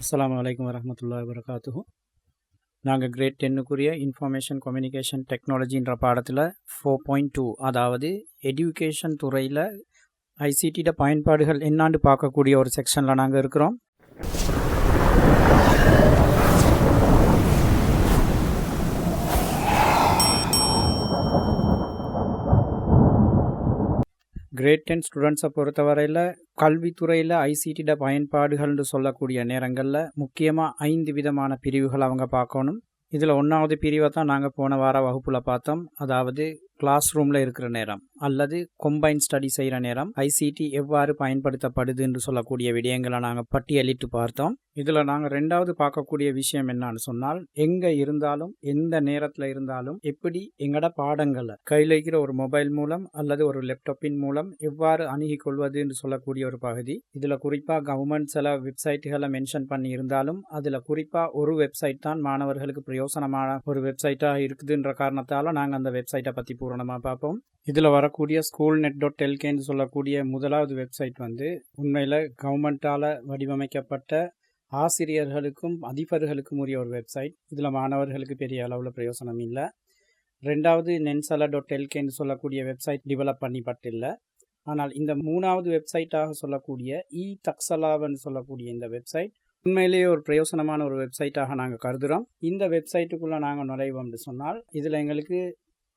அஸ்ஸலாமு அலைக்கும் வரஹ்மத்துல்லாஹி வபரகாத்துஹு. நாங்கள் கிரேட் 10க்குரிய இன்ஃபர்மேஷன் கம்யூனிகேஷன் டெக்னாலஜின்ற பாடத்தில் 4.2 அதாவது எஜுகேஷன் துறையில் ஐசிடியோட பயன்பாடுகள் என்னான்னு பார்க்கக்கூடிய ஒரு செக்ஷனில் நாங்கள் இருக்கிறோம். கிரேட் 10 ஸ்டூடெண்ட்ஸை பொறுத்தவரையில் கல்வித்துறையில் ஐசிடியோட பயன்பாடுகள்னு சொல்லக்கூடிய நேரங்களில் முக்கியமாக 5 விதமான பிரிவுகள் அவங்க பார்க்கணும். இதில் 1வது பிரிவை தான் நாங்கள் போன வார வகுப்பில் பார்த்தோம். அதாவது கிளாஸ் ரூமில் இருக்கிற நேரம் அல்லது கொம்பைன் ஸ்டடி செய்கிற நேரம் ஐசிடி எவ்வாறு பயன்படுத்தப்படுது என்று சொல்லக்கூடிய விடயங்களை நாங்கள் பட்டியலிட்டு பார்த்தோம். இதில் நாங்கள் 2வது பார்க்கக்கூடிய விஷயம் என்னன்னு சொன்னால், எங்கே இருந்தாலும் எந்த நேரத்தில் இருந்தாலும் எப்படி எங்களோட பாடங்களை கையில் இருக்கிற ஒரு மொபைல் மூலம் அல்லது ஒரு லேப்டாப்பின் மூலம் எவ்வாறு அணுகி கொள்வது என்று சொல்லக்கூடிய ஒரு பகுதி. இதில் குறிப்பாக கவர்மெண்ட் சில வெப்சைட்டுகளை மென்ஷன் பண்ணி இருந்தாலும் அதில் குறிப்பாக ஒரு வெப்சைட் தான் மாணவர்களுக்கு பிரயோசனமான ஒரு வெப்சைட்டாக இருக்குதுன்ற காரணத்தால் நாங்கள் அந்த வெப்சைட்டை பற்றி பூரணமாக பார்ப்போம். இதில் வரக்கூடிய schoolnet.lkன்னு சொல்லக்கூடிய முதலாவது வெப்சைட் உண்மையில் கவர்மெண்ட்டால் வடிவமைக்கப்பட்ட ஆசிரியர்களுக்கும் அதிபர்களுக்கும் உரிய ஒரு வெப்சைட். இதில் மாணவர்களுக்கு பெரிய அளவில் பிரயோசனம் இல்லை. 2வது nensala.lkன்னு சொல்லக்கூடிய வெப்சைட் டெவலப் பண்ணிப்பட்டில்லை. ஆனால் இந்த 3வது வெப்சைட்டாக சொல்லக்கூடிய தக்சலான்னு சொல்லக்கூடிய இந்த வெப்சைட் உண்மையிலேயே ஒரு பிரயோசனமான ஒரு வெப்சைட்டாக நாங்கள் கருதுகிறோம். இந்த வெப்சைட்டுக்குள்ளே நாங்கள் நுழைவோம்னு சொன்னால் இதில் எங்களுக்கு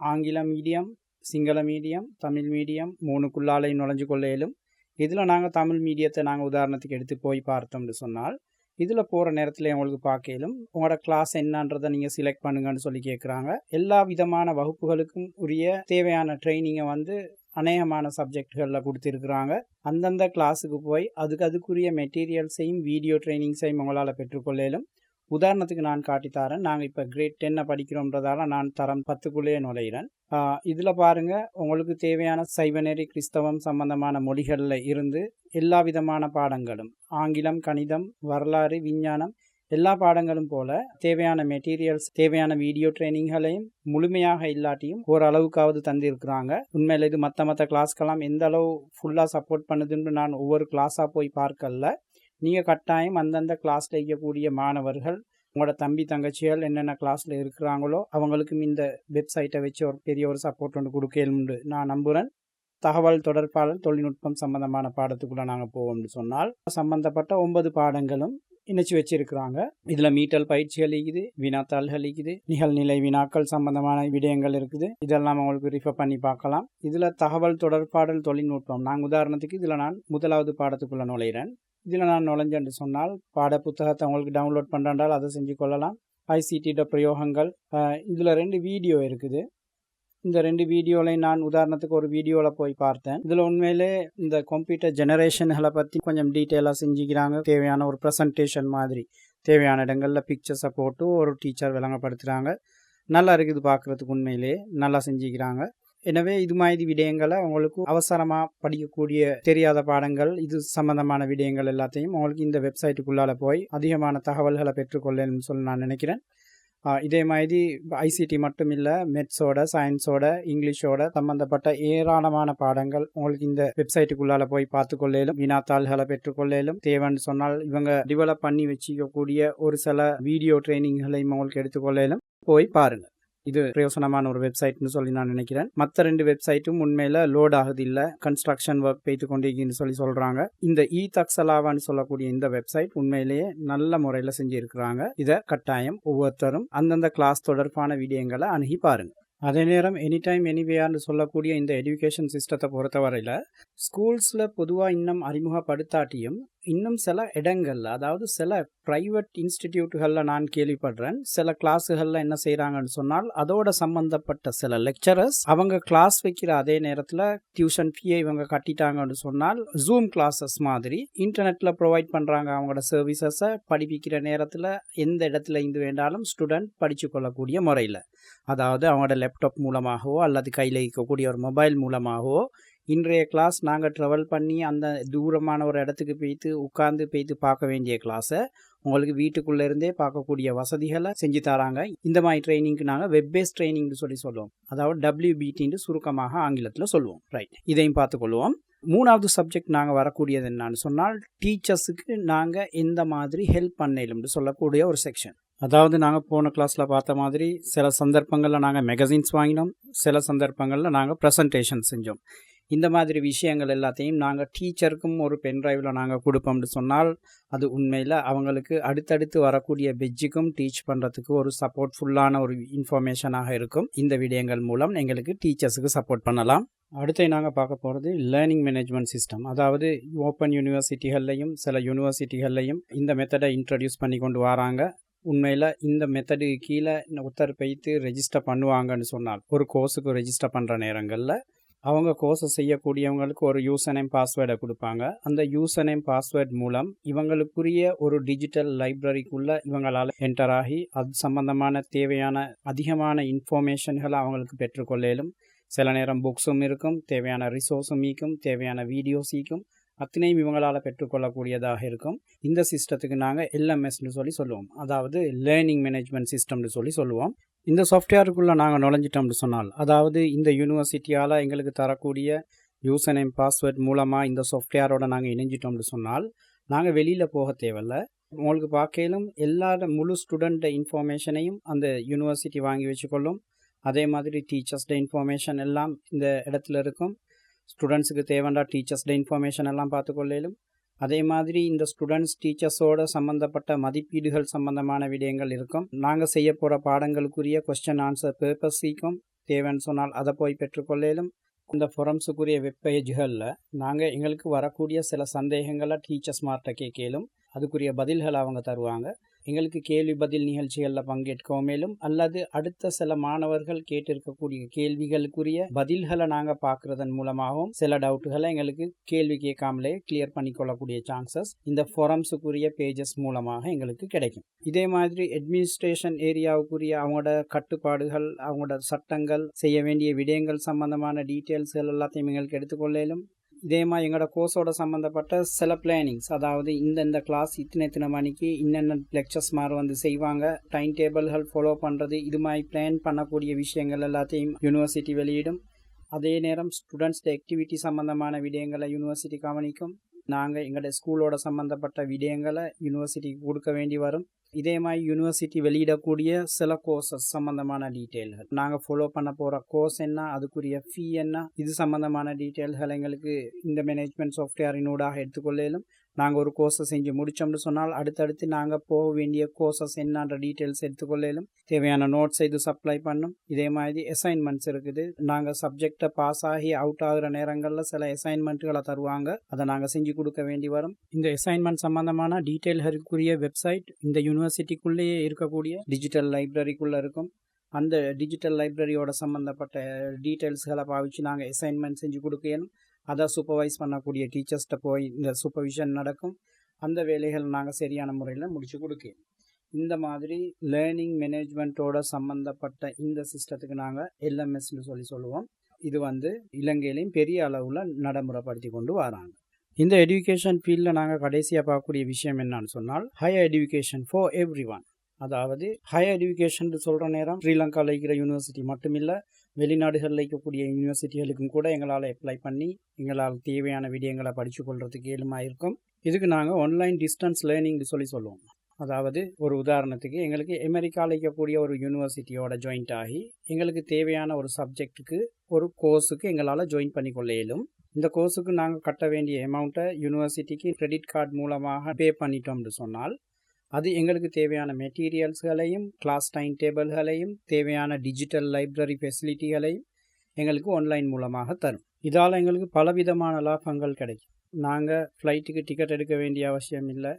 ஆங்கில medium, Sinhala medium, Tamil medium 3க்குள்ளாலையும் நுழைஞ்சு கொள்ள இயலும். இதில் நாங்கள் தமிழ் மீடியத்தை நாங்கள் உதாரணத்துக்கு எடுத்து போய் பார்த்தோம்னு சொன்னால் இதில் போகிற நேரத்தில் உங்களுக்கு பார்க்கலும் உங்களோட கிளாஸ் என்னன்றதை நீங்கள் செலக்ட் பண்ணுங்கன்னு சொல்லி கேட்குறாங்க. எல்லா விதமான வகுப்புகளுக்கும் உரிய தேவையான ட்ரைனிங்கை அநேகமான சப்ஜெக்டுகளில் கொடுத்துருக்குறாங்க. அந்தந்த கிளாஸுக்கு போய் அதுக்குரிய மெட்டீரியல்ஸையும் வீடியோ ட்ரைனிங்ஸையும் உங்களால் பெற்றுக்கொள்ளும். உதாரணத்துக்கு நான் காட்டித்தாரேன். நாங்கள் இப்போ கிரேட் 10 படிக்கிறோன்றதால நான் தரம் 10க்குள்ளேயே நுழைகிறேன். இதில் பாருங்கள், உங்களுக்கு தேவையான சைவநெறி கிறிஸ்தவம் சம்பந்தமான மொழிகளில் இருந்து எல்லா விதமான பாடங்களும் ஆங்கிலம், கணிதம், வரலாறு, விஞ்ஞானம் எல்லா பாடங்களும் போல தேவையான மெட்டீரியல்ஸ், தேவையான வீடியோ ட்ரைனிங்களையும் முழுமையாக இல்லாட்டியும் ஓரளவுக்காவது தந்திருக்கிறாங்க. உண்மையில் இது மற்ற கிளாஸ்க்கெல்லாம் எந்த அளவு ஃபுல்லாக சப்போர்ட் பண்ணுதுன்னு நான் ஒவ்வொரு கிளாஸாக போய் பார்க்கல. நீங்கள் கட்டாயம் அந்தந்த கிளாஸில் இருக்கக்கூடிய மாணவர்கள், உங்களோட தம்பி தங்கச்சிகள் என்னென்ன கிளாஸில் இருக்கிறாங்களோ அவங்களுக்கும் இந்த வெப்சைட்டை வச்சு ஒரு பெரிய ஒரு சப்போர்ட் ஒன்று கொடுக்கலும்னு நான் நம்புகிறேன். தகவல் தொடர்பாளர் தொழில்நுட்பம் சம்பந்தமான பாடத்துக்குள்ளே நாங்கள் போவோம்னு சொன்னால் சம்பந்தப்பட்ட 9 பாடங்களும் இணைச்சி வச்சிருக்கிறாங்க. இதில் மீட்டல் பயிற்சிகள் இருக்குது, வினாத்தாள்கள் இருக்குது, நிகழ்நிலை வினாக்கள் சம்பந்தமான விடயங்கள் இருக்குது. இதெல்லாம் உங்களுக்கு ரிஃபர் பண்ணி பார்க்கலாம். இதில் தகவல் தொடர்பாடல் தொழில்நுட்பம், நாங்கள் உதாரணத்துக்கு இதில் நான் 1வது பாடத்துக்குள்ளே நுழைகிறேன். இதில் நான் நுழைஞ்சேன்னு சொன்னால் பாட புத்தகத்தை உங்களுக்கு டவுன்லோட் பண்ணுறாண்டால் அதை செஞ்சு கொள்ளலாம். ஐசிடியோட பிரயோகங்கள், இதில் 2 வீடியோ இருக்குது. இந்த 2 வீடியோலையும் நான் உதாரணத்துக்கு ஒரு வீடியோவில் போய் பார்த்தேன். இதில் உண்மையிலே இந்த கம்ப்யூட்டர் ஜெனரேஷன்களை பற்றி கொஞ்சம் டீட்டெயிலாக செஞ்சுக்கிறாங்க. தேவையான ஒரு ப்ரெசன்டேஷன் மாதிரி தேவையான இடங்களில் பிக்சர்ஸை போட்டு ஒரு டீச்சர் விளங்கப்படுத்துகிறாங்க. நல்லா இருக்குது பார்க்குறதுக்கு, உண்மையிலே நல்லா செஞ்சுக்கிறாங்க. எனவே இது மாதிரி விடயங்களை உங்களுக்கு அவசரமாக படிக்கக்கூடிய தெரியாத பாடங்கள், இது சம்பந்தமான விடயங்கள் எல்லாத்தையும் உங்களுக்கு இந்த வெப்சைட்டுக்குள்ளால் போய் அதிகமான தகவல்களை பெற்றுக்கொள்ளணும்னு சொல்லி நான் நினைக்கிறேன். இதே மாதிரி ஐசிடி மட்டும் இல்லை, மெத்ஸோட, சயின்ஸோட, இங்கிலீஷோட சம்பந்தப்பட்ட ஏராளமான பாடங்கள் உங்களுக்கு இந்த வெப்சைட்டுக்குள்ளால் போய் பார்த்துக்கொள்ளலும், வினாத்தாள்களை பெற்றுக்கொள்ளலும். தேவைன்னு சொன்னால் இவங்க டெவலப் பண்ணி வச்சுக்கக்கூடிய ஒரு சில வீடியோ ட்ரைனிங்களையும் உங்களுக்கு எடுத்துக்கொள்ளலும். போய் பாருங்கள். இது பிரயோசனமான ஒரு வெப்சைட்னு சொல்லி நான் நினைக்கிறேன். மற்ற 2 வெப்சைட்டும் உண்மையில் லோட் ஆகுது இல்லை, கன்ஸ்ட்ரக்ஷன் ஒர்க் போய்த்து கொண்டிருக்குன்னு சொல்லி சொல்கிறாங்க. இந்த தக்சலாவான்னு சொல்லக்கூடிய இந்த வெப்சைட் உண்மையிலேயே நல்ல முறையில் செஞ்சுருக்கிறாங்க. இதை கட்டாயம் ஒவ்வொருத்தரும் அந்தந்த கிளாஸ் தொடர்பான விடயங்களை அணுகி பாருங்கள். அதே நேரம் எனி டைம் எனிவேர்னு சொல்லக்கூடிய இந்த எஜுகேஷன் சிஸ்டத்தை பொறுத்தவரையில் ஸ்கூல்ஸில் பொதுவாக இன்னும் அறிமுகப்படுத்தாட்டியும் இன்னும் சில இடங்களில், அதாவது சில ப்ரைவேட் இன்ஸ்டிடியூட்டுகளில் நான் கேள்விப்படுறேன், சில கிளாஸுகளில் என்ன செய்கிறாங்கன்னு சொன்னால் அதோட சம்பந்தப்பட்ட சில லெக்சரர்ஸ் அவங்க கிளாஸ் வைக்கிற அதே நேரத்தில் டியூஷன் ஃபீயை இவங்க கட்டிட்டாங்கன்னு சொன்னால் ஜூம் கிளாஸஸ் மாதிரி இன்டர்நெட்டில் ப்ரொவைட் பண்ணுறாங்க அவங்களோட சர்வீசஸை. படிப்பிக்கிற நேரத்தில் எந்த இடத்துல இருந்து வேண்டாலும் ஸ்டூடெண்ட் படித்து கொள்ளக்கூடிய முறையில், அதாவது அவங்களோட லேப்டாப் மூலமாகவோ அல்லது கையில் இருக்கக்கூடிய ஒரு மொபைல் மூலமாகவோ இன்றைய கிளாஸ் நாங்கள் ட்ராவல் பண்ணி அந்த தூரமான ஒரு இடத்துக்கு போய்த்து பார்க்க வேண்டிய கிளாஸை உங்களுக்கு வீட்டுக்குள்ளே இருந்தே பார்க்கக்கூடிய வசதிகளை செஞ்சு தராங்க. இந்த மாதிரி ட்ரைனிங்க்கு நாங்கள் வெப் பேஸ்ட் ட்ரைனிங்னு சொல்லுவோம். அதாவது WBTன்னு சுருக்கமாக ஆங்கிலத்தில் சொல்லுவோம். ரைட், இதையும் பார்த்துக்கொள்வோம். மூணாவது சப்ஜெக்ட் நாங்கள் வரக்கூடியது என்னன்னு சொன்னால் டீச்சர்ஸுக்கு நாங்கள் எந்த மாதிரி ஹெல்ப் பண்ணலும்னு சொல்லக்கூடிய ஒரு செக்ஷன். அதாவது நாங்கள் போன கிளாஸில் பார்த்த மாதிரி சில சந்தர்ப்பங்களில் நாங்கள் மேகசின்ஸ் வாங்கினோம், சில சந்தர்ப்பங்களில் நாங்கள் ப்ரெசன்டேஷன் செஞ்சோம். இந்த மாதிரி விஷயங்கள் எல்லாத்தையும் நாங்கள் டீச்சருக்கும் ஒரு பென்ட்ரைவில் நாங்கள் கொடுப்போம்னு சொன்னால் அது உண்மையில் அவங்களுக்கு அடுத்தடுத்து வரக்கூடிய பெஜ்ஜுக்கும் டீச் பண்ணுறதுக்கு ஒரு சப்போர்ட்ஃபுல்லான ஒரு இன்ஃபர்மேஷனாக இருக்கும். இந்த விடயங்கள் மூலம் எங்களுக்கு டீச்சர்ஸுக்கு சப்போர்ட் பண்ணலாம். அடுத்து நாங்கள் பார்க்க போகிறது லேர்னிங் மேனேஜ்மெண்ட் சிஸ்டம். அதாவது ஓப்பன் யூனிவர்சிட்டிகள்லையும் சில யூனிவர்சிட்டிகள்லையும் இந்த மெத்தடை இன்ட்ரடியூஸ் பண்ணி கொண்டு வராங்க. உண்மையில் இந்த மெத்தடு கீழே ஒருத்தர் போய்த்து ரெஜிஸ்டர் பண்ணுவாங்கன்னு சொன்னால் ஒரு கோர்ஸுக்கு ரெஜிஸ்டர் பண்ணுற நேரங்களில் அவங்க கோர்ஸை செய்யக்கூடியவங்களுக்கு ஒரு யூசர் நேம் பாஸ்வேர்டை கொடுப்பாங்க. அந்த யூசர் நேம் பாஸ்வேர்ட் மூலம் இவங்களுக்குரிய ஒரு டிஜிட்டல் லைப்ரரிக்குள்ளே இவங்களால் என்டர் ஆகி அது சம்பந்தமான தேவையான அதிகமான இன்ஃபர்மேஷன்களை அவங்களுக்கு பெற்றுக்கொள்ளும். சில நேரம் புக்ஸும் இருக்கும், தேவையான ரிசோர்ஸும் ஈக்கும், தேவையான வீடியோஸ் ஈக்கும், அத்தனையும் இவங்களால் பெற்றுக்கொள்ளக்கூடியதாக இருக்கும். இந்த சிஸ்டத்துக்கு நாங்கள் எல்எம்எஸ்ன்னு சொல்லுவோம். அதாவது லேர்னிங் மேனேஜ்மெண்ட் சிஸ்டம்னு சொல்லுவோம். இந்த சாஃப்ட்வேருக்குள்ளே நாங்கள் நுழைஞ்சிட்டோம்னு சொன்னால், அதாவது இந்த யூனிவர்சிட்டியால் எங்களுக்கு தரக்கூடிய யூசர் நேம் பாஸ்வேர்ட் மூலமாக இந்த சாஃப்ட்வேரோட நாங்கள் இணைஞ்சிட்டோம்னு சொன்னால் நாங்கள் வெளியில் போக தேவையில்லை. உங்களுக்கு பார்க்கலும் எல்லா முழு ஸ்டூடெண்ட்டை இன்ஃபர்மேஷனையும் அந்த யூனிவர்சிட்டி வாங்கி வச்சுக்கொள்ளும். அதே மாதிரி டீச்சர்ஸ்ட இன்ஃபர்மேஷன் எல்லாம் இந்த இடத்துல இருக்கும். ஸ்டூடெண்ட்ஸுக்கு தேவையான டீச்சர்ஸ்ட இன்ஃபர்மேஷன் எல்லாம் பார்த்துக்கொள்ளும். அதே மாதிரி இந்த ஸ்டூடெண்ட்ஸ் டீச்சர்ஸோட சம்மந்தப்பட்ட மதிப்பீடுகள் சம்பந்தமான விடயங்கள் இருக்கும். நாங்கள் செய்ய போகிற பாடங்களுக்குரிய கொஸ்டின் ஆன்சர் பேப்பர்ஸ் சீக்கும். தேவைன்னு சொன்னால் அதை போய் பெற்றுக்கொள்ளும். இந்த ஃபொரம்ஸுக்குரிய வெப்பேஜ்களில் நாங்கள் எங்களுக்கு வரக்கூடிய சில சந்தேகங்களை டீச்சர்ஸ் மார்ட்ட கேட்கலும், அதுக்குரிய பதில்களை அவங்க தருவாங்க. எங்களுக்கு கேள்வி பதில் நிகழ்ச்சிகளில் பங்கேற்கவும் மேலும் அல்லது அடுத்த சில மாணவர்கள் கேட்டிருக்கக்கூடிய கேள்விகளுக்குரிய பதில்களை நாங்கள் பார்க்குறதன் மூலமாகவும் சில டவுட்டுகளை எங்களுக்கு கேள்வி கேட்காமலே கிளியர் பண்ணிக்கொள்ளக்கூடிய சான்சஸ் இந்த ஃபொரம்ஸுக்குரிய பேஜஸ் மூலமாக எங்களுக்கு கிடைக்கும். இதே மாதிரி அட்மினிஸ்ட்ரேஷன் ஏரியாவுக்குரிய அவங்களோட கட்டுப்பாடுகள், அவங்களோட சட்டங்கள், செய்ய வேண்டிய விடயங்கள் சம்பந்தமான டீட்டெயில்ஸ்கள் எல்லாத்தையும் எங்களுக்கு எடுத்துக்கொள்ளும். இதே மாதிரி எங்களோட கோர்ஸோட சம்மந்தப்பட்ட சில பிளானிங்ஸ், அதாவது இந்த கிளாஸ் இத்தனை மணிக்கு இன்னென்ன லெக்சர்ஸ் மாதிரி செய்வாங்க, டைம் டேபிள்கள் ஃபாலோ பண்ணுறது, இது மாதிரி பிளான் பண்ணக்கூடிய விஷயங்கள் எல்லாத்தையும் யூனிவர்சிட்டி வெளியிடும். அதே நேரம் ஸ்டூடெண்ட்ஸ் ஆக்டிவிட்டி சம்மந்தமான விடயங்களை யூனிவர்சிட்டி கவனிக்கும். நாங்கள் எங்களோட ஸ்கூலோட சம்மந்தப்பட்ட விடயங்களை யூனிவர்சிட்டிக்கு கொடுக்க வேண்டி வரும். இதே மாதிரி யூனிவர்சிட்டி வெளியிடக்கூடிய சில கோர்சஸ் சம்மந்தமான டீட்டெயில்கள், நாங்கள் ஃபாலோ பண்ண போகிற கோர்ஸ் என்ன, அதுக்குரிய ஃபீ என்ன, இது சம்மந்தமான டீட்டெயில்கள் எங்களுக்கு இந்த மேனேஜ்மெண்ட் சாஃப்ட்வேரினூடாக எடுத்துக்கொள்ளும். நாங்கள் ஒரு கோர்ஸை செஞ்சு முடித்தோம்னு சொன்னால் அடுத்தடுத்து நாங்கள் போக வேண்டிய கோர்சஸ் என்னன்ற டீட்டெயில்ஸ் எடுத்துக்கொள்ளும். தேவையான நோட்ஸ் இது சப்ளை பண்ணும். இதே மாதிரி அசைன்மெண்ட்ஸ் இருக்குது. நாங்கள் சப்ஜெக்டை பாஸ் ஆகி அவுட் ஆகிற நேரங்களில் சில அசைன்மெண்ட்டுகளை தருவாங்க, அதை நாங்கள் செஞ்சு கொடுக்க வேண்டி வரும். இந்த அசைன்மெண்ட் சம்மந்தமான டீட்டெயில்களுக்குரிய வெப்சைட் இந்த யூனிவர்சிட்டிக்குள்ளேயே இருக்கக்கூடிய டிஜிட்டல் லைப்ரரிக்குள்ளே இருக்கும். அந்த டிஜிட்டல் லைப்ரரியோட சம்மந்தப்பட்ட டீட்டெயில்ஸ்களை பாவிச்சு நாங்கள் அசைன்மெண்ட் செஞ்சு கொடுக்கணும். அதை சூப்பர்வைஸ் பண்ணக்கூடிய டீச்சர்ஸ்கிட்ட போய் இந்த சூப்பர்விஷன் நடக்கும். அந்த வேலைகள் நாங்கள் சரியான முறையில் முடிச்சு கொடுக்கணும். இந்த மாதிரி லேர்னிங் மேனேஜ்மெண்ட்டோட சம்மந்தப்பட்ட இந்த சிஸ்டத்துக்கு நாங்கள் எல்எம்எஸ்ன்னு சொல்லுவோம். இது இலங்கையிலையும் பெரிய அளவில் நடைமுறைப்படுத்தி கொண்டு வராங்க. இந்த எஜுகேஷன் ஃபீல்டில் நாங்கள் கடைசியாக பார்க்கக்கூடிய விஷயம் என்னன்னு சொன்னால் higher education for every one. அதாவது ஹையர் எஜுகேஷன் சொல்கிற நேரம் ஸ்ரீலங்காவில் இருக்கிற யூனிவர்சிட்டி மட்டுமில்லை, வெளிநாடுகளில் இருக்கக்கூடிய யூனிவர்சிட்டிகளுக்கும் கூட எங்களால் அப்ளை பண்ணி எங்களால் தேவையான விடயங்களை படித்து கொள்றதுக்கு ஏழுமாக இருக்கும். இதுக்கு நாங்கள் ஆன்லைன் டிஸ்டன்ஸ் லேர்னிங்னு சொல்லுவோம். அதாவது ஒரு உதாரணத்துக்கு எங்களுக்கு அமெரிக்காவில் இருக்கக்கூடிய ஒரு யூனிவர்சிட்டியோட ஜாயிண்ட் ஆகி எங்களுக்கு தேவையான ஒரு சப்ஜெக்ட்டுக்கு ஒரு கோர்ஸுக்கு எங்களால் ஜாயின் பண்ணி கொள்ள இயலும். இந்த கோர்ஸுக்கு நாங்கள் கட்ட வேண்டிய அமௌண்ட்டை யூனிவர்சிட்டிக்கு கிரெடிட் கார்டு மூலமாக பே பண்ணிட்டோம்னு சொன்னால் அது எங்களுக்கு தேவையான மெட்டீரியல்ஸ்களையும் கிளாஸ் டைம் டேபிள்களையும் தேவையான டிஜிட்டல் லைப்ரரி ஃபெசிலிட்டிகளையும் எங்களுக்கு ஆன்லைன் மூலமாக தரும். இதால் எங்களுக்கு பலவிதமான லாபங்கள் கிடைக்கும். நாங்கள் ஃப்ளைட்டுக்கு டிக்கெட் எடுக்க வேண்டிய அவசியம் இல்லை,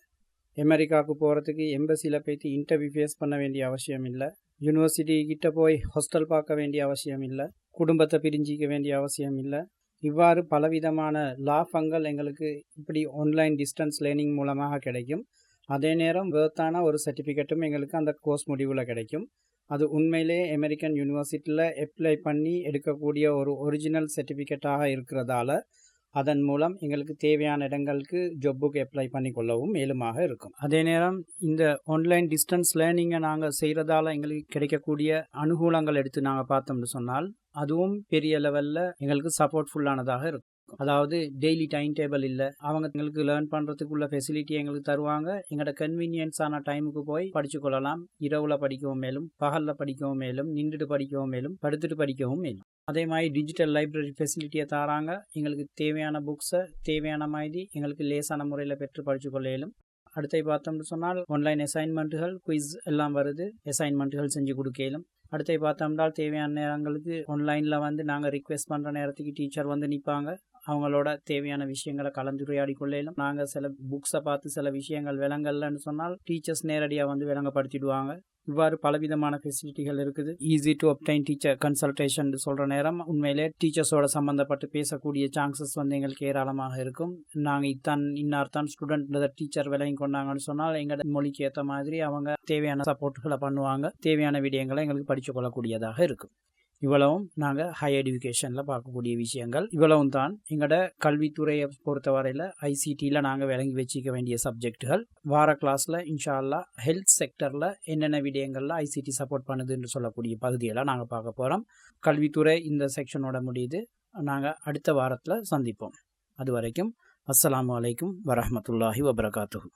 அமெரிக்காவுக்கு போகிறதுக்கு எம்பசியில் போய்த்து இன்டர்வியூ ஃபேஸ் பண்ண வேண்டிய அவசியம் இல்லை, யூனிவர்சிட்டி கிட்ட போய் ஹாஸ்டல் பார்க்க வேண்டிய அவசியம் இல்லை, குடும்பத்தை பிரிஞ்சிக்க வேண்டிய அவசியம் இல்லை. இவ்வாறு பலவிதமான லாபங்கள் எங்களுக்கு இப்படி ஆன்லைன் டிஸ்டன்ஸ் லேர்னிங் மூலமாக கிடைக்கும். அதே நேரம் வேர்த்தான ஒரு சர்டிஃபிகேட்டும் எங்களுக்கு அந்த கோர்ஸ் முடிவில் கிடைக்கும். அது உண்மையிலே அமெரிக்கன் யூனிவர்சிட்டியில் அப்ளை பண்ணி எடுக்கக்கூடிய ஒரு ஒரிஜினல் சர்டிஃபிகேட்டாக இருக்கிறதால அதன் மூலம் எங்களுக்கு தேவையான இடங்களுக்கு ஜொப்புக்கு அப்ளை பண்ணி கொள்ளவும் மேலுமாக இருக்கும். அதே நேரம் இந்த ஆன்லைன் டிஸ்டன்ஸ் லேர்னிங்கை நாங்கள் செய்கிறதால எங்களுக்கு கிடைக்கக்கூடிய அனுகூலங்கள் எடுத்து நாங்கள் பார்த்தோம்னு சொன்னால் அதுவும் பெரிய லெவலில் எங்களுக்கு சப்போர்ட்ஃபுல்லானதாக இருக்கும். இருக்கும். அதாவது டெய்லி டைம் டேபிள் இல்லை, அவங்க எங்களுக்கு லேர்ன் பண்ணுறதுக்குள்ள ஃபெசிலிட்டி எங்களுக்கு தருவாங்க. எங்களோட கன்வீனியன்ஸான டைமுக்கு போய் படித்து கொள்ளலாம். இரவுல படிக்கவும் மேலும், பகலில் படிக்கவும் மேலும், நின்றுட்டு படிக்கவும் மேலும், படுத்துட்டு படிக்கவும் மேலும். அதே மாதிரி டிஜிட்டல் லைப்ரரி ஃபெசிலிட்டியை தராங்க. எங்களுக்கு தேவையான புக்ஸை தேவையான மாதிரி எங்களுக்கு லேசான முறையில் பெற்று படித்து கொள்ள இயலும். அடுத்து பார்த்தோம்னு சொன்னால் ஆன்லைன் அசைன்மெண்ட்டுகள், குயிஸ் எல்லாம் வருது. அசைன்மெண்ட்டுகள் செஞ்சு கொடுக்கலும். அடுத்து பார்த்தோம்னால் தேவையான நேரங்களுக்கு ஆன்லைனில் நாங்கள் ரிக்வெஸ்ட் பண்ணுற நேரத்துக்கு டீச்சர் நிற்பாங்க. அவங்களோட தேவையான விஷயங்களை கலந்துரையாடி கொள்ளையிலும். நாங்கள் சில புக்ஸை பார்த்து சில விஷயங்கள் விளங்கலன்னு சொன்னால் டீச்சர்ஸ் நேரடியாக விளங்கப்படுத்திடுவாங்க. இவ்வாறு பலவிதமான ஃபெசிலிட்டிகள் இருக்குது. Easy to obtained teacher consultation சொல்கிற நேரம் உண்மையிலே டீச்சர்ஸோட சம்மந்தப்பட்டு பேசக்கூடிய சான்சஸ் எங்களுக்கு ஏராளமாக இருக்கும். நாங்கள் இன்னார்தான் ஸ்டூடெண்ட் டீச்சர் விலகி கொண்டாங்கன்னு சொன்னால் எங்களோட மொழிக்கு ஏற்ற மாதிரி அவங்க தேவையான சப்போர்ட்டுகளை பண்ணுவாங்க. தேவையான விடயங்களை எங்களுக்கு படித்து கொள்ளக்கூடியதாக இருக்கும். இவ்வளவும் நாங்கள் ஹையர் எஜுகேஷனில் பார்க்கக்கூடிய விஷயங்கள். இவ்வளவும் தான் எங்களோட கல்வித்துறையை பொறுத்தவரையில் ஐசிடியில் நாங்கள் விளங்கி வச்சுக்க வேண்டிய சப்ஜெக்டுகள். வார கிளாஸில் இன்ஷா அல்லாஹ் ஹெல்த் செக்டரில் என்னென்ன விடயங்களில் ஐசிடி சப்போர்ட் பண்ணுதுன்னு சொல்லக்கூடிய பகுதியெல்லாம் நாங்கள் பார்க்க போகிறோம். கல்வித்துறை இந்த செக்ஷனோட முடியுது. நாங்கள் அடுத்த வாரத்தில் சந்திப்போம். அது வரைக்கும் அஸ்ஸலாமு அலைக்கும் வரஹ்மத்துல்லாஹி வபரகாத்துஹு.